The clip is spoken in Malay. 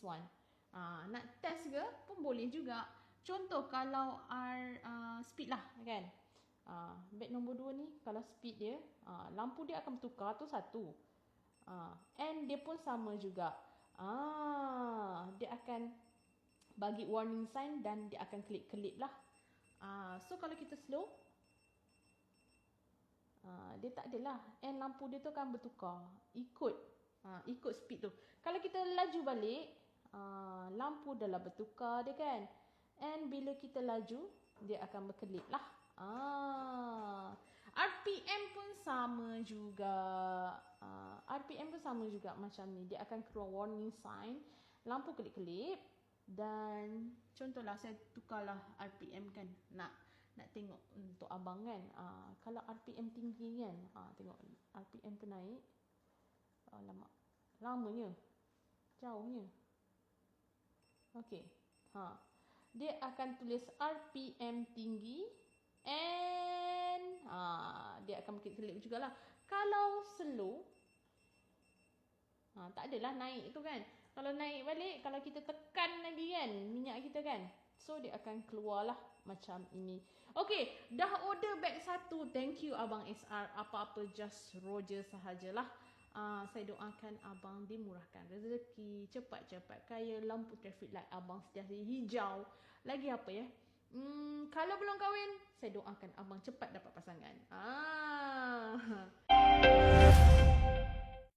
one. Nak test ke pun boleh juga. Contoh kalau speed lah kan. Beg nombor 2 ni kalau speed dia, lampu dia akan bertukar tu satu. And dia pun sama juga. Dia akan bagi warning sign dan dia akan kelip-kelip lah. So kalau kita slow, dia tak adalah. And lampu dia tu akan bertukar. Ikut speed tu. Kalau kita laju balik, lampu dah lah bertukar dia kan. And bila kita laju, dia akan berkelip lah. RPM pun sama juga. RPM pun sama juga macam ni. Dia akan keluar warning sign, lampu kelip-kelip. Dan contohlah saya tukarlah RPM kan. Nak tengok untuk abang kan. Kalau RPM tinggi kan, tengok RPM pun naik. Lamanya, jauhnya. Okey. Dia akan tulis RPM tinggi and dia akan kelip jugalah. Kalau slow, tak adalah naik tu kan. Kalau naik balik, kalau kita tekan lagi kan minyak kita kan, so dia akan keluarlah macam ini. Okey, dah order beg 1. Thank you Abang SR. Apa-apa just Roger sahajalah. Saya doakan abang dimurahkan rezeki, cepat-cepat kaya, lampu traffic light abang setiap hari hijau. Lagi apa ya? Kalau belum kahwin, saya doakan abang cepat dapat pasangan.